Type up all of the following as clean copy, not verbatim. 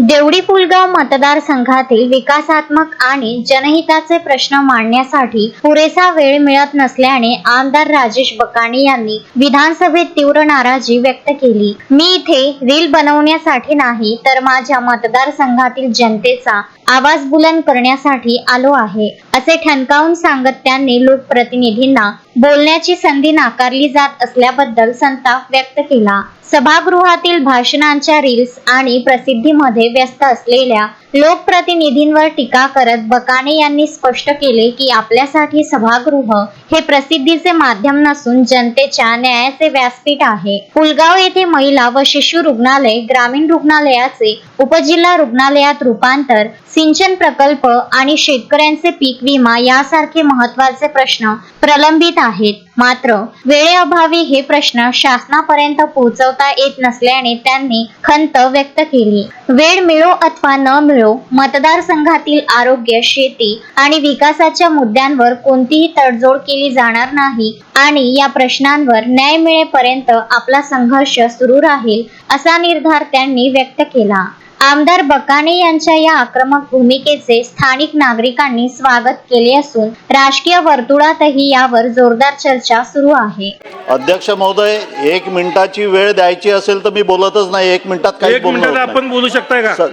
देवडी पुलगाव मतदारसंघातील विकासात्मक आणि जनहिताचे प्रश्न मांडण्यासाठी पुरेसा वेळ मिळत नसल्याने आमदार राजेश बकाणी यांनी विधानसभेत तीव्र नाराजी व्यक्त केली। मी इथे रील बनवण्यासाठी नाही तर माझ्या मतदारसंघातील जनतेचा आवाज बुलंद करण्यासाठी आलो आहे, असे ठणकावून सांगत त्यांनी लोकप्रतिनिधींना बोलण्याची संधी नाकारली जात असल्याबद्दल संताप व्यक्त केला। सभागृहातील भाषणांच्या रील्स आणि प्रसिद्धीमध्ये व्यस्त असलेल्या लोकप्रतिनिधींवर टीका करत बकाणे यांनी स्पष्ट केले की आपल्यासाठी सभागृह हे प्रसिद्धीचे माध्यम नसून जनतेच्या न्यायाचे व्यासपीठ आहे। पुलगाव येथे महिला व शिशु रुग्णालय, ग्रामीण रुग्णालयाचे उपजिल्हा रुग्णालयात रूपांतर, सिंचन प्रकल्प आणि शेतकऱ्यांचे पीक विमा यासारखे महत्त्वाचे प्रश्न प्रलंबित आहेत। मात्र वेळेअभावी हे प्रश्न शासनापर्यंत पोहोचवता येत नसल्याने त्यांनी खंत व्यक्त केली। वेळ मिळो अथवा न मिळो, मतदारसंघातील आरोग्य, शेती आणि विकासाच्या मुद्द्यांवर कोणतीही तडजोड केली जाणार नाही आणि या प्रश्नांवर न्याय मिळेपर्यंत आपला संघर्ष सुरू राहील, असा निर्धार त्यांनी व्यक्त केला। आमदार बकाणे यांच्या या आक्रमक भूमिकेचे स्थानिक नागरिकांनी स्वागत केले असून राजकीय वर्तुळातही यावर जोरदार चर्चा सुरू आहे। अध्यक्ष महोदय, 1 मिनिटाची वेळ द्यायची असेल तर मी बोलतच नाही। 1 मिनिटात काही बोलणार आपण बोलू शकताय का?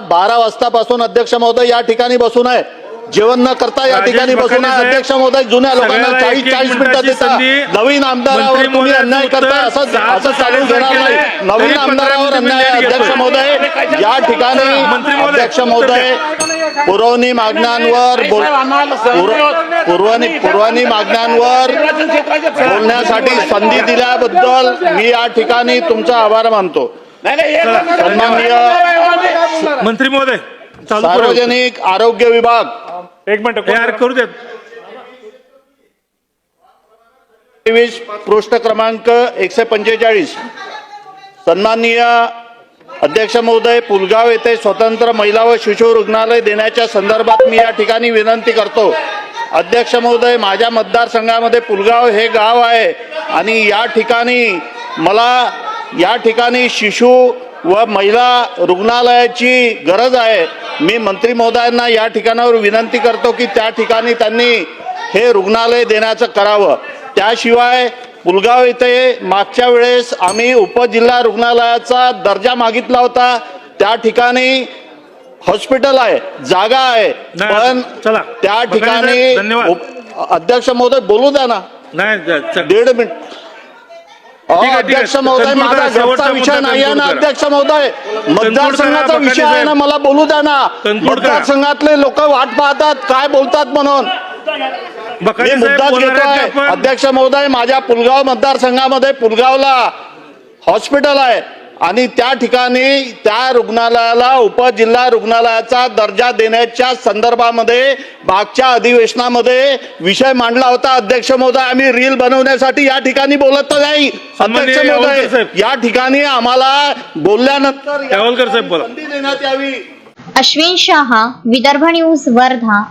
12 वाजतापासून अध्यक्ष महोदय या ठिकाणी बसून आहे, जेवण न करता या ठिकाणी बसून आहे। अध्यक्ष महोदय, जुन्या लोकांना 40 मिनिटं देता, नवीन आमदारावर तुम्ही अन्याय करताय, असं चालू घेणार नाही। नवीन आमदारावर अन्याय। अध्यक्ष महोदय, या ठिकाणी अध्यक्ष महोदय पुरवणी मागण्यांवर बोलण्यासाठी संधी दिल्याबद्दल मी या ठिकाणी तुमचा आभार मानतो। सन्माननीय मंत्री महोदय, सार्वजनिक आरोग्य विभाग, 1 मिनिट यार करू देत। 23 पृष्ठ क्रमांक 145। सन्माननीय अध्यक्ष महोदय, पुलगाव येथे स्वतंत्र महिला व शिशु रुग्णालय देण्याच्या संदर्भात मी या ठिकाणी विनंती करतो। अध्यक्ष महोदय, माझ्या मतदारसंघामध्ये पुलगाव हे गाव आहे आणि या ठिकाणी शिशु व महिला रुग्णालयाची गरज आहे। मी मंत्री महोदयांना या ठिकाणावर विनंती करतो की त्या ठिकाणी त्यांनी हे रुग्णालय देण्याचं करावं। त्याशिवाय पुलगाव येथे मागच्या वेळेस आम्ही उपजिल्हा रुग्णालयाचा दर्जा मागितला होता, त्या ठिकाणी हॉस्पिटल आहे, जागा आहे, पण त्या ठिकाणी अध्यक्ष महोदय बोलू द्या ना, 1.5 मिनिट। अध्यक्ष महोदय, माझा घरचा विषय नाही आहे ना अध्यक्ष महोदय, मतदारसंघाचा विषय आहे ना, मला बोलू द्या ना। मतदारसंघातले लोक वाट पाहतात काय बोलतात म्हणून मी मुद्दाच घेतोय। अध्यक्ष महोदय, माझ्या पुलगाव मतदारसंघामध्ये पुलगावला हॉस्पिटल आहे आणि त्या ठिकाणी त्या रुग्णालयाला उपजिल्हा रुग्णालयाचा दर्जा देण्याच्या संदर्भामध्ये मागच्या अधिवेशनामध्ये विषय मांडला होता। अध्यक्ष महोदय, आम्ही रील बनवण्यासाठी या ठिकाणी बोलत नाही। अध्यक्ष महोदय, या ठिकाणी आम्हाला बोलल्यानंतर संधी देण्यात यावी। अश्विन शाह, विदर्भ न्यूज, वर्धा।